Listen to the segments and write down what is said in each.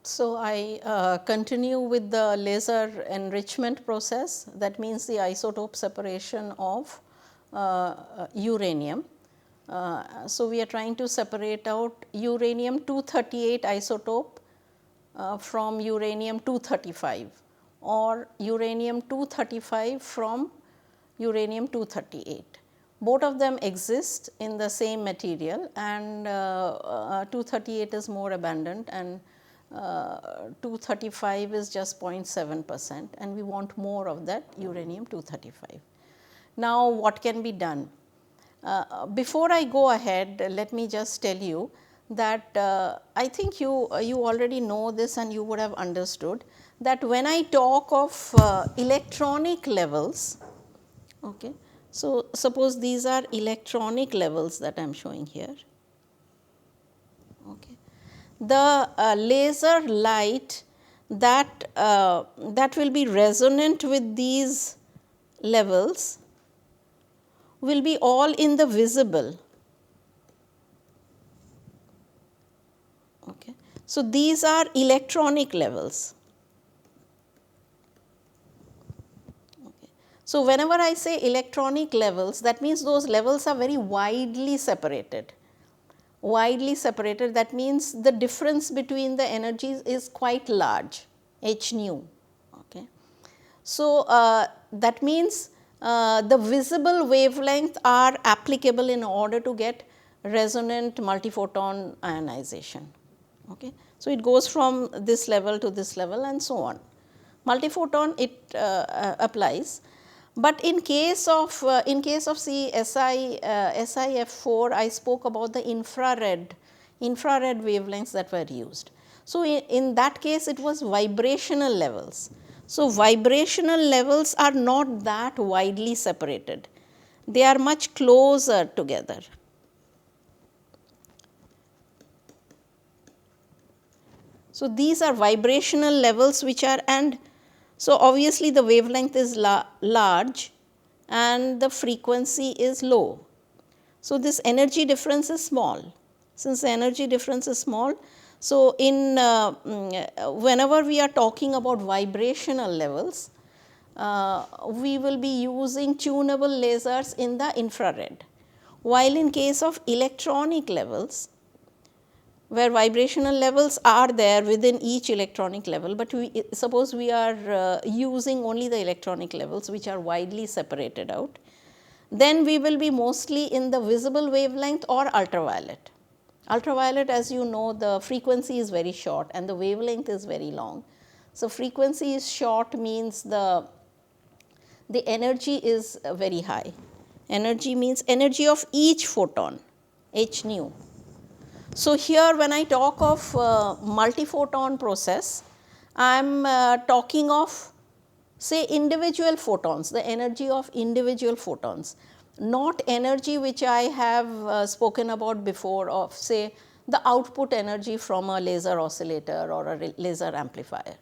So, I continue with the laser enrichment process, that means the isotope separation of uranium. So, we are trying to separate out uranium 238 isotope from uranium 235 or uranium 235 from uranium 238. Both of them exist in the same material, and 238 is more abundant and 235 is just 0.7%, and we want more of that uranium 235. Now, what can be done? Before I go ahead, let me just tell you that I think you already know this and you would have understood that when I talk of electronic levels, okay, so suppose these are electronic levels that I am showing here. Okay. The laser light that will be resonant with these levels will be all in the visible. Okay. So, these are electronic levels. Okay. So, whenever I say electronic levels, that means those levels are very widely separated. Widely separated, that means the difference between the energies is quite large, h nu. Okay. So, that means the visible wavelength are applicable in order to get resonant multiphoton ionization. Okay. So, it goes from this level to this level and so on. Multiphoton it applies, but in case of SiF4, I spoke about the infrared wavelengths that were used. So, in that case it was vibrational levels. So, vibrational levels are not that widely separated, they are much closer together. So, these are vibrational levels which are, and so obviously the wavelength is large and the frequency is low. So, this energy difference is small. Since the energy difference is small, so in whenever we are talking about vibrational levels, we will be using tunable lasers in the infrared, while in case of electronic levels, where vibrational levels are there within each electronic level, but suppose we are using only the electronic levels which are widely separated out, then we will be mostly in the visible wavelength or ultraviolet. Ultraviolet, as you know, the frequency is very short and the wavelength is very long. So, frequency is short means the energy is very high. Energy means energy of each photon, h nu. So, here when I talk of multiphoton process, I am talking of say individual photons, the energy of individual photons, not energy which I have spoken about before of say the output energy from a laser oscillator or a laser amplifier.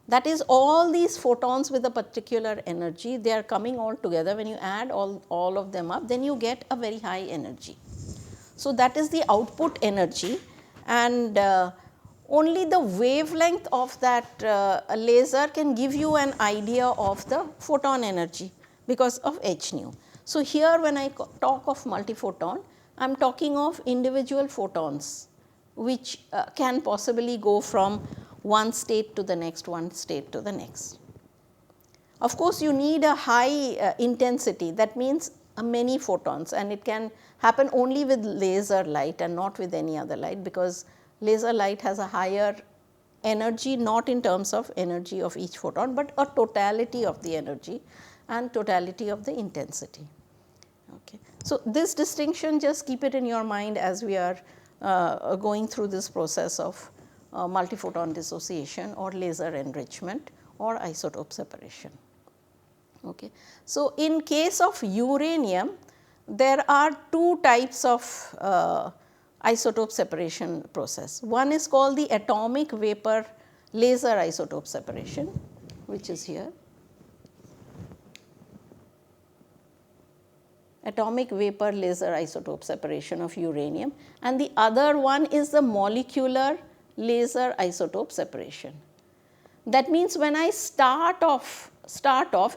That is all these photons with a particular energy, they are coming all together. When you add all of them up, then you get a very high energy. So, that is the output energy, and only the wavelength of that laser can give you an idea of the photon energy because of h nu. So, here when I talk of multiphoton, I am talking of individual photons which can possibly go from one state to the next, one state to the next. Of course, you need a high intensity, that means many photons, and it can happen only with laser light and not with any other light, because laser light has a higher energy, not in terms of energy of each photon, but a totality of the energy and totality of the intensity. Okay. So, this distinction just keep it in your mind as we are going through this process of multiphoton dissociation or laser enrichment or isotope separation. Okay. So, in case of uranium, there are two types of isotope separation process. One is called the atomic vapor laser isotope separation, which is here. Atomic vapor laser isotope separation of uranium, and the other one is the molecular laser isotope separation. That means when I start off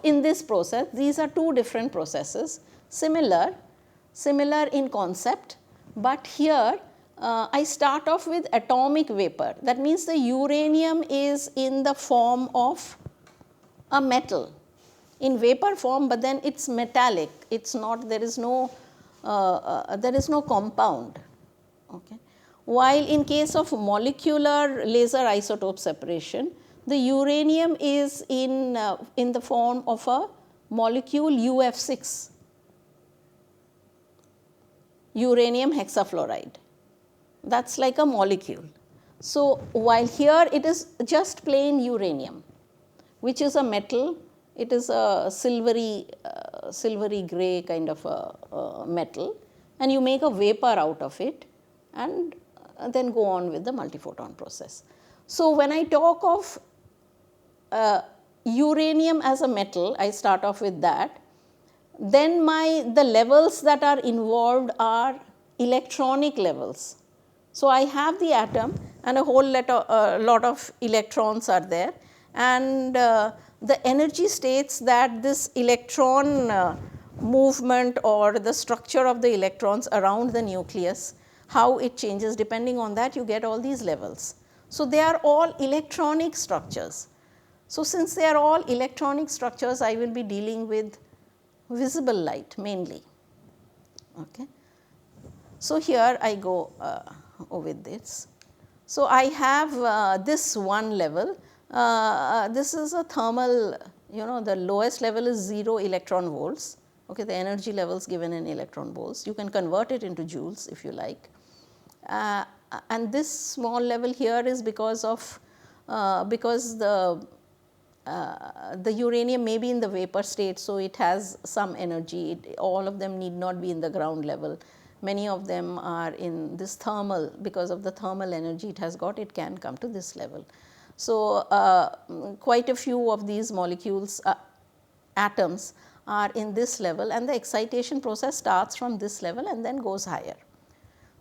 in this process, these are two different processes, similar in concept, but here I start off with atomic vapor. That means the uranium is in the form of a metal, in vapor form, but then it's metallic. It's not, there is no compound. Okay. While in case of molecular laser isotope separation, the uranium is in the form of a molecule UF6, uranium hexafluoride. That's like a molecule. So while here it is just plain uranium, which is a metal. It is a silvery gray kind of a metal, and you make a vapor out of it and then go on with the multiphoton process. So when I talk of uranium as a metal, I start off with that. Then the levels that are involved are electronic levels. So I have the atom and a whole lot of electrons are there, and the energy states that this electron movement or the structure of the electrons around the nucleus, how it changes, depending on that you get all these levels. So they are all electronic structures. So since they are all electronic structures, I will be dealing with visible light mainly. Okay. So here I go with this. So I have this one level. This is a thermal, the lowest level is 0 electron volts. Okay, the energy levels given in electron volts. You can convert it into joules if you like. And this small level here is because the uranium may be in the vapor state, so it has some energy. All of them need not be in the ground level. Many of them are in this thermal, because of the thermal energy it has got, it can come to this level. So quite a few of these molecules, atoms are in this level, and the excitation process starts from this level and then goes higher.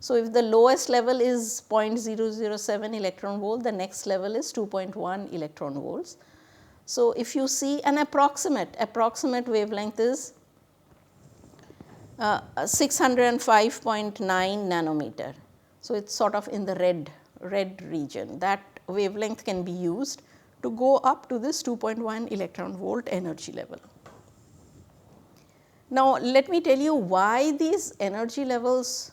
So if the lowest level is 0.007 electron volt, the next level is 2.1 electron volts. So if you see an approximate wavelength is 605.9 nanometer. So it's sort of in the red region. That wavelength can be used to go up to this 2.1 electron volt energy level. Now let me tell you why these energy levels,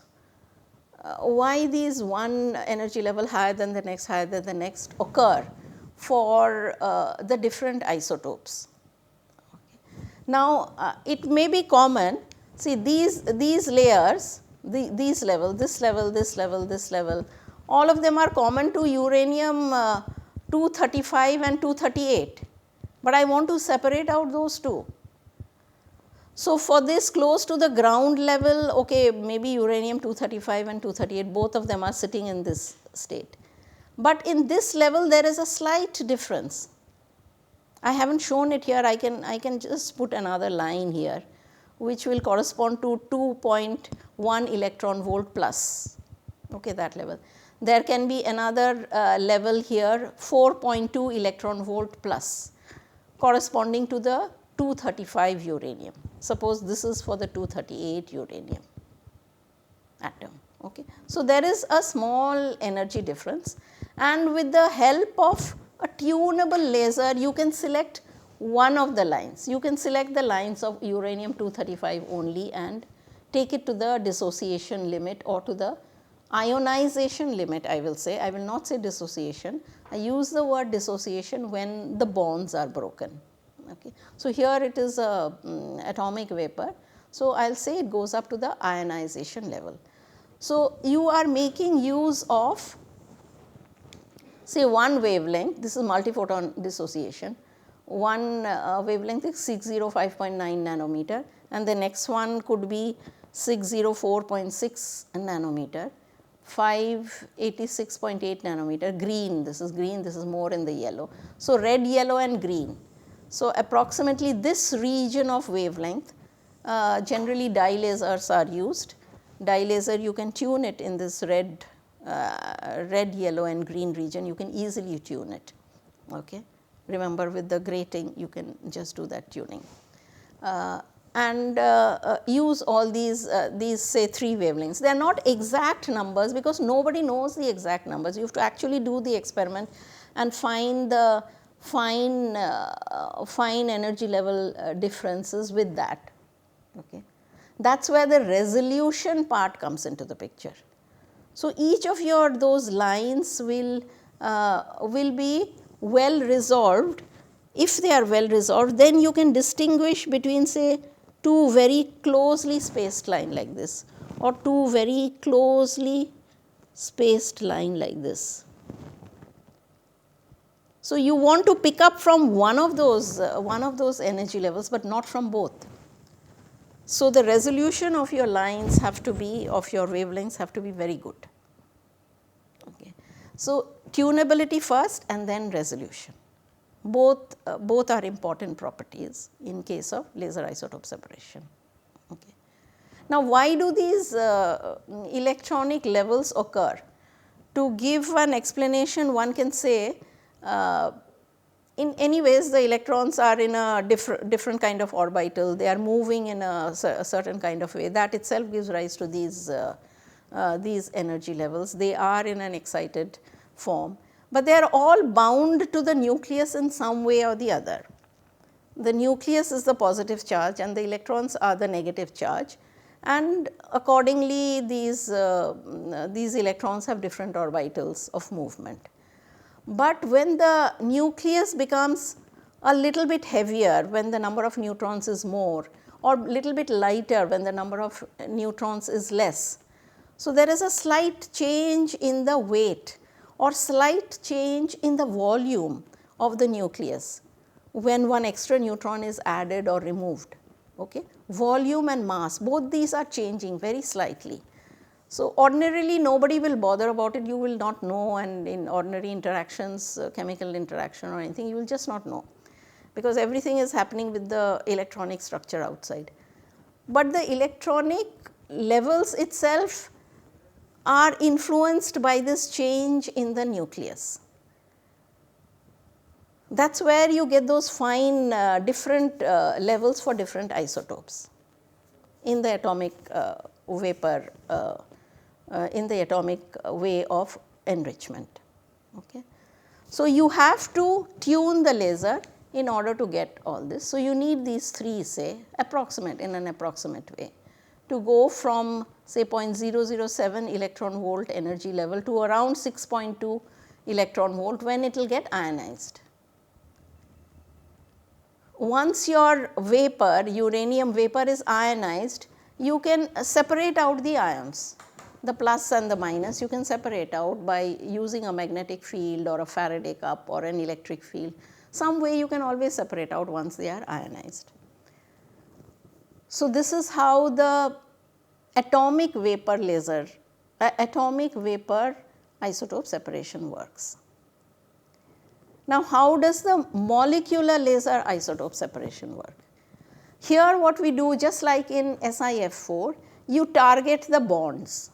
why these one energy level higher than the next occur for the different isotopes. Okay. Now it may be common, see these layers, these level, this level, this level, this level, all of them are common to uranium 235 and 238, but I want to separate out those two. So for this close to the ground level, okay, maybe uranium 235 and 238, both of them are sitting in this state. But in this level there is a slight difference. I haven't shown it here, I can just put another line here, which will correspond to 2.1 electron volt plus, okay, that level. There can be another level here, 4.2 electron volt plus, corresponding to the 235 uranium. Suppose this is for the 238 uranium atom. Okay. So there is a small energy difference, and with the help of a tunable laser you can select one of the lines. You can select the lines of uranium 235 only and take it to the dissociation limit or to the ionization limit, I will say. I will not say dissociation. I use the word dissociation when the bonds are broken. Okay. So here it is a atomic vapor. So I will say it goes up to the ionization level. So you are making use of, say, one wavelength. This is multiphoton dissociation. One wavelength is 605.9 nanometer, and the next one could be 604.6 nanometer, 586.8 nanometer, green, this is more in the yellow. So red, yellow and green. So approximately this region of wavelength, generally dye lasers are used. Dye laser, you can tune it in this red red, yellow and green region, you can easily tune it. Okay. Remember, with the grating you can just do that tuning. And use all these say 3 wavelengths. They are not exact numbers because nobody knows the exact numbers. You have to actually do the experiment and find the fine energy level differences with that. Okay. That is where the resolution part comes into the picture. So, each of those lines will be well resolved. If they are well resolved, then you can distinguish between, say, 2 very closely spaced line like this, or 2 very closely spaced line like this. So, you want to pick up from one of those energy levels, but not from both. So, the resolution of your lines have to be, of your wavelengths have to be very good. Okay. So, tunability first and then resolution. Both are important properties in case of laser isotope separation. Okay. Now, why do these electronic levels occur? To give an explanation, one can say, in any ways the electrons are in a different kind of orbital, they are moving in a certain kind of way, that itself gives rise to these energy levels. They are in an excited form, but they are all bound to the nucleus in some way or the other. The nucleus is the positive charge and the electrons are the negative charge, and accordingly these electrons have different orbitals of movement. But when the nucleus becomes a little bit heavier, when the number of neutrons is more, or little bit lighter when the number of neutrons is less, so there is a slight change in the weight or slight change in the volume of the nucleus when one extra neutron is added or removed. Okay. Volume and mass, both these are changing very slightly. So, ordinarily nobody will bother about it, you will not know, and in ordinary interactions, chemical interaction or anything, you will just not know, because everything is happening with the electronic structure outside. But the electronic levels itself are influenced by this change in the nucleus. That is where you get those fine different levels for different isotopes in the atomic vapor, in the atomic way of enrichment. Okay. So, you have to tune the laser in order to get all this. So, you need these 3, say, approximate, in an approximate way, to go from, say, 0.007 electron volt energy level to around 6.2 electron volt when it will get ionized. Once your vapor, uranium vapor, is ionized, you can separate out the ions, the plus and the minus you can separate out by using a magnetic field or a Faraday cup or an electric field. Some way you can always separate out once they are ionized. So, this is how the atomic vapor laser, atomic vapor isotope separation works. Now, how does the molecular laser isotope separation work? Here what we do, just like in SiF4, you target the bonds.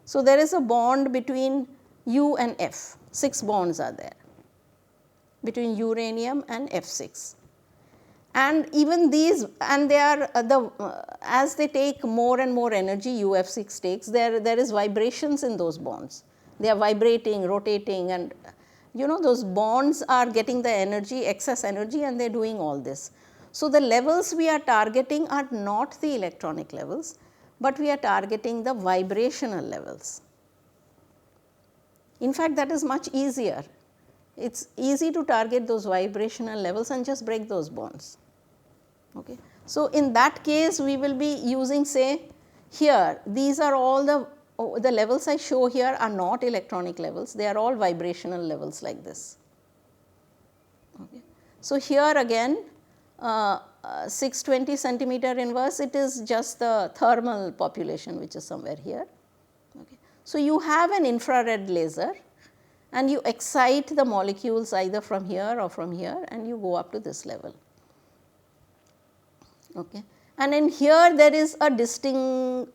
So, there is a bond between U and F, 6 bonds are there between uranium and F6. And even these, and they are as they take more and more energy, UF6 takes, there is vibrations in those bonds. They are vibrating, rotating, and those bonds are getting the energy, excess energy, and they are doing all this. So, the levels we are targeting are not the electronic levels, but we are targeting the vibrational levels. In fact, that is much easier. It is easy to target those vibrational levels and just break those bonds. Okay. So, in that case we will be using, say, here these are all the levels I show here are not electronic levels, they are all vibrational levels like this. Okay. So, here again 620 centimeter inverse, it is just the thermal population which is somewhere here. Okay. So, you have an infrared laser and you excite the molecules either from here or from here, and you go up to this level. Okay. And in here there is a distinction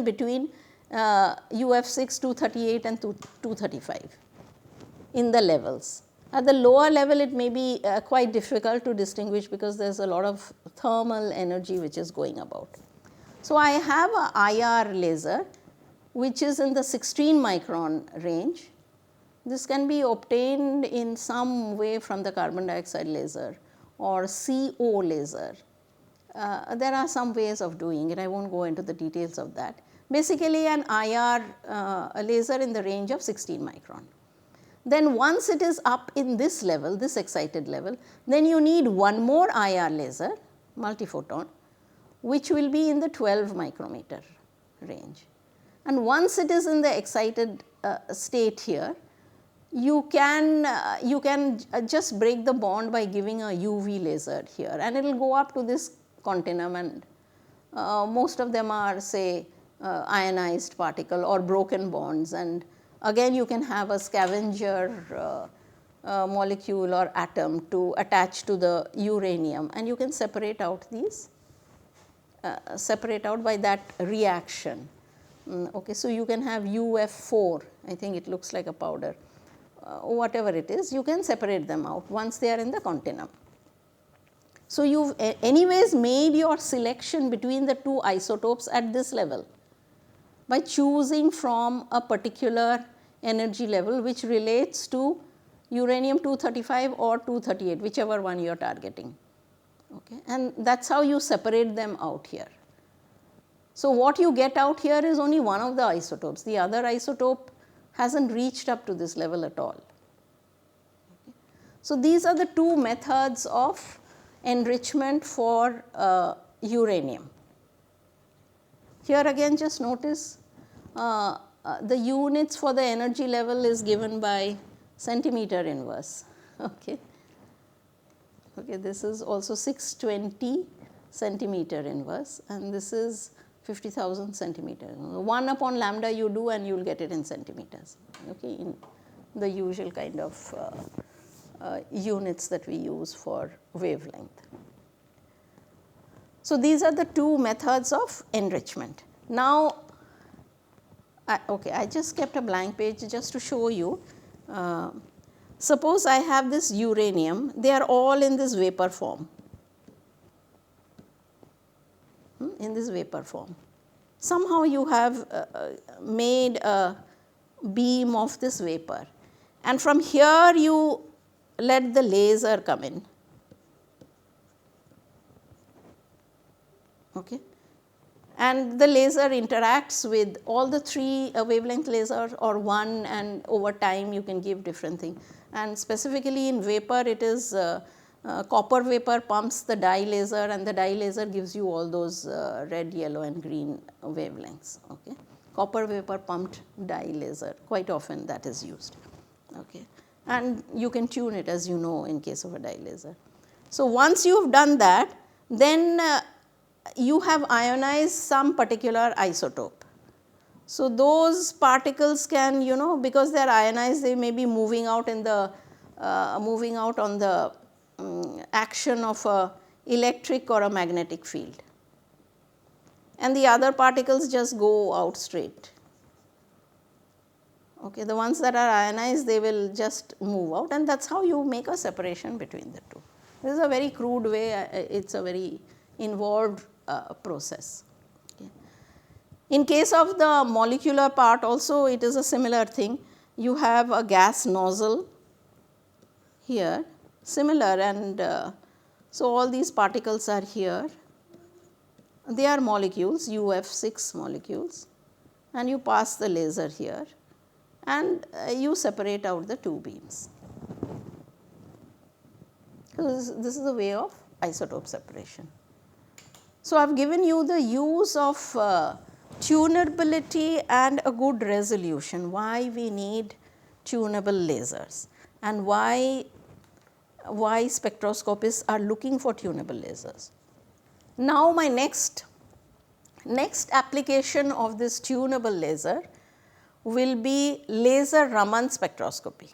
between UF6, 238 and 235 in the levels. At the lower level, it may be quite difficult to distinguish because there is a lot of thermal energy which is going about. So, I have a IR laser which is in the 16 micron range. This can be obtained in some way from the carbon dioxide laser or CO laser. There are some ways of doing it, I will not go into the details of that. Basically an IR laser in the range of 16 micron. Then once it is up in this level, this excited level, then you need one more IR laser, multiphoton, which will be in the 12 micrometer range. And once it is in the excited state here, you can just break the bond by giving a UV laser here, and it will go up to this continuum, and most of them are say ionized particle or broken bonds, and again you can have a scavenger molecule or atom to attach to the uranium, and you can separate out these separate out by that reaction. Okay, so you can have UF4, I think it looks like a powder, whatever it is, you can separate them out once they are in the continuum. So, you have anyways made your selection between the two isotopes at this level by choosing from a particular energy level which relates to uranium 235 or 238, whichever one you are targeting. Okay. And that is how you separate them out here. So, what you get out here is only one of the isotopes, the other isotope has not reached up to this level at all. Okay. So, these are the two methods of enrichment for uranium. Here again just notice the units for the energy level is given by centimeter inverse. Okay. Okay, this is also 620 centimeter inverse, and this is 50,000 centimeter. 1 upon lambda you do and you will get it in centimeters, okay, in the usual kind of units that we use for wavelength. So, these are the two methods of enrichment. Now, okay, I just kept a blank page just to show you. Suppose I have this uranium, they are all in this vapor form, in this vapor form. Somehow you have made a beam of this vapor, and from here you let the laser come in. Okay. And the laser interacts with all the three wavelength lasers or one, and over time you can give different things. And specifically in vapor, it is copper vapor pumps the dye laser, and the dye laser gives you all those red, yellow and green wavelengths. Okay. Copper vapor pumped dye laser, quite often that is used. Okay. And you can tune it, as you know, in case of a dye laser. So, once you have done that, then you have ionized some particular isotope. So, those particles can, you know, because they are ionized, they may be moving out in the moving out on the action of a electric or a magnetic field, and the other particles just go out straight. Okay, the ones that are ionized, they will just move out, and that is how you make a separation between the two. This is a very crude way, it is a very involved process. Okay. In case of the molecular part also, it is a similar thing. You have a gas nozzle here, similar, and so all these particles are here. They are molecules, UF6 molecules, and you pass the laser here, and you separate out the two beams. So, this is the way of isotope separation. So, I have given you the use of tunability and a good resolution, why we need tunable lasers and why spectroscopists are looking for tunable lasers. Now, my next application of this tunable laser will be laser Raman spectroscopy.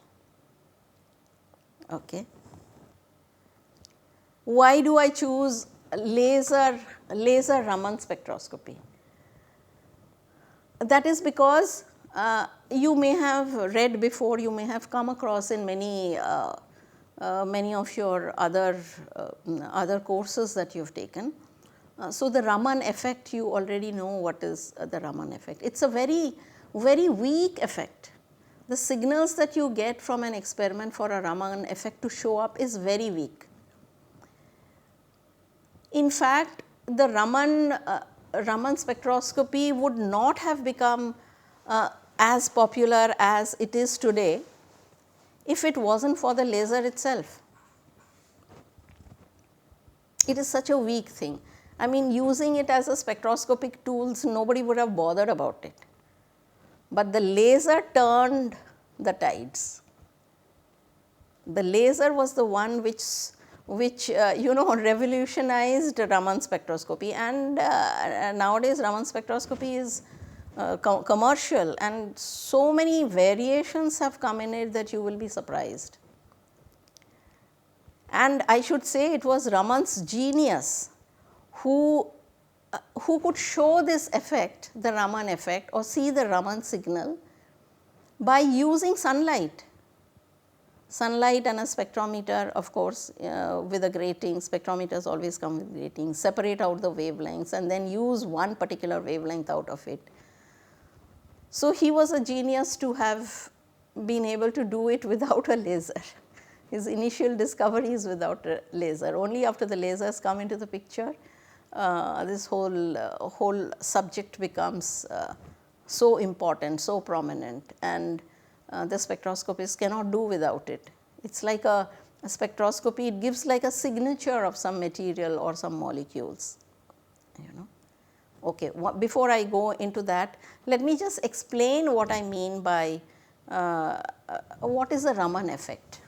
Okay. Why do I choose laser Raman spectroscopy? That is because you may have read before, you may have come across in many of your other courses that you have taken. So, the Raman effect, you already know what is the Raman effect. It is a very, very weak effect. The signals that you get from an experiment for a Raman effect to show up is very weak. In fact, the Raman spectroscopy would not have become as popular as it is today if it was not for the laser itself. It is such a weak thing. I mean, using it as a spectroscopic tools, nobody would have bothered about it. But the laser turned the tides. The laser was the one which revolutionized Raman spectroscopy, and nowadays Raman spectroscopy is commercial, and so many variations have come in it that you will be surprised. And I should say it was Raman's genius who could show this effect, the Raman effect, or see the Raman signal by using sunlight. Sunlight and a spectrometer, of course, with a grating. Spectrometers always come with gratings, separate out the wavelengths and then use one particular wavelength out of it. So, he was a genius to have been able to do it without a laser. His initial discovery is without a laser. Only after the lasers come into the picture, this whole subject becomes so important, so prominent, and the spectroscopists cannot do without it. It is like a spectroscopy, it gives like a signature of some material or some molecules, Okay, before I go into that, let me just explain what I mean by what is the Raman effect.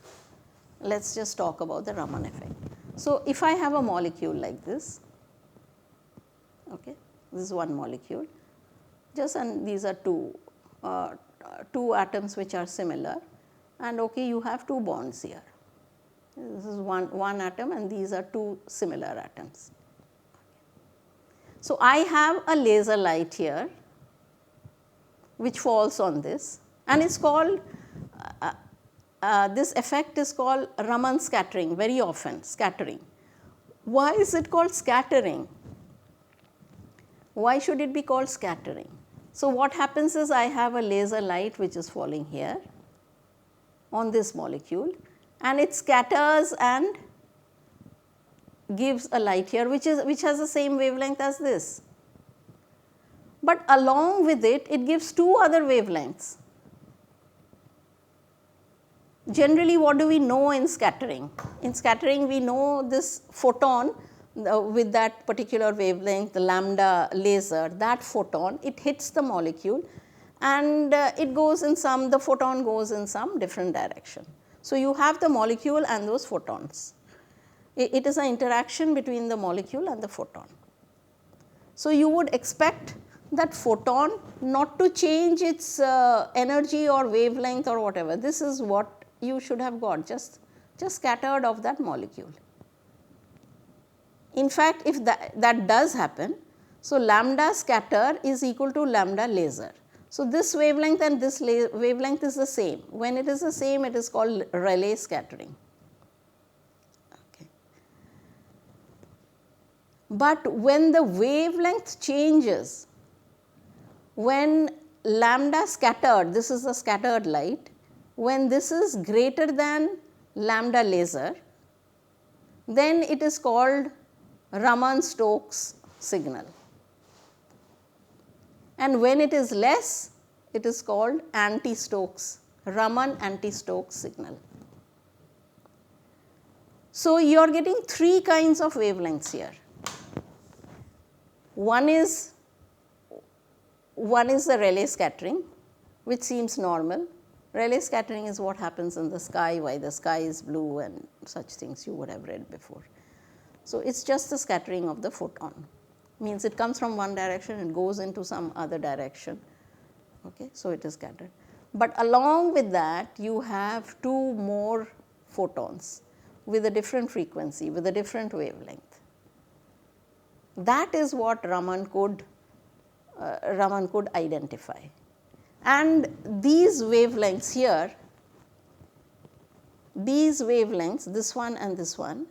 Let us just talk about the Raman effect. So, if I have a molecule like this, okay, this is one molecule, and these are two atoms which are similar, and okay, you have two bonds here. This is one atom and these are two similar atoms. So, I have a laser light here which falls on this, and it is called this effect is called Raman scattering, very often scattering. Why is it called scattering? Why should it be called scattering? So, what happens is I have a laser light which is falling here on this molecule, and it scatters and gives a light here which has the same wavelength as this. But along with it, it gives two other wavelengths. Generally, what do we know in scattering? In scattering, we know this photon with that particular wavelength, the lambda laser, that photon, it hits the molecule and the photon goes in some different direction. So, you have the molecule and those photons. It is an interaction between the molecule and the photon. So, you would expect that photon not to change its energy or wavelength or whatever. This is what you should have got, just scattered off that molecule. In fact, if that does happen, so lambda scatter is equal to lambda laser. So, this wavelength and this wavelength is the same. When it is the same, it is called Rayleigh scattering. Okay. But when the wavelength changes, when lambda scattered, this is the scattered light, when this is greater than lambda laser, then it is called Raman-Stokes signal. And when it is less, it is called anti-Stokes, Raman anti-Stokes signal. So, you are getting three kinds of wavelengths here. One is the Rayleigh scattering, which seems normal. Rayleigh scattering is what happens in the sky, why the sky is blue and such things you would have read before. So, it is just the scattering of the photon, means it comes from one direction, it goes into some other direction, okay. So, it is scattered. But along with that, you have two more photons with a different frequency, with a different wavelength. That is what Raman could Raman could identify. And these wavelengths here, these wavelengths, this one and this one,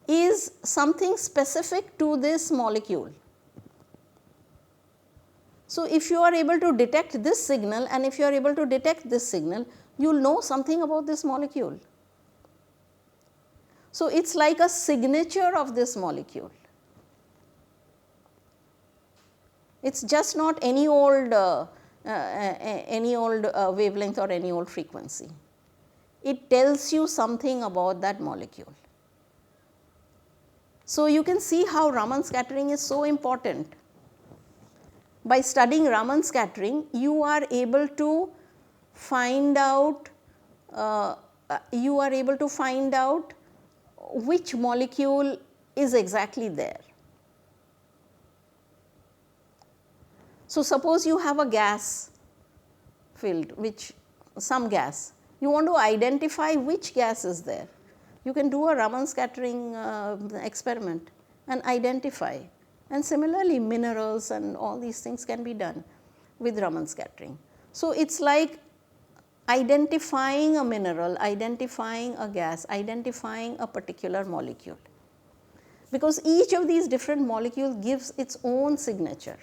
is something specific to this molecule. So, if you are able to detect this signal and if you are able to detect this signal, you will know something about this molecule. So, it is like a signature of this molecule. It is just not any old wavelength or any old frequency. It tells you something about that molecule. So, you can see how Raman scattering is so important. By studying Raman scattering, you are able to find out which molecule is exactly there. So, suppose you have a gas filled, some gas, you want to identify which gas is there. You can do a Raman scattering experiment and identify, and similarly minerals and all these things can be done with Raman scattering. So, it is like identifying a mineral, identifying a gas, identifying a particular molecule, because each of these different molecules gives its own signature.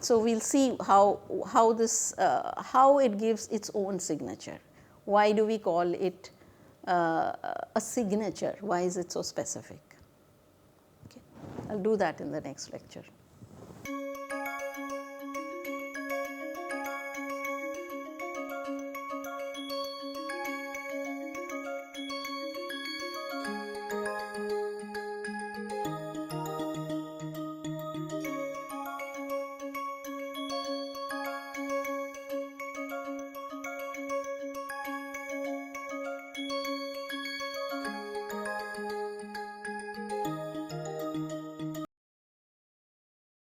So, we will see how it gives its own signature. Why do we call it a signature? Why is it so specific? Okay. I will do that in the next lecture.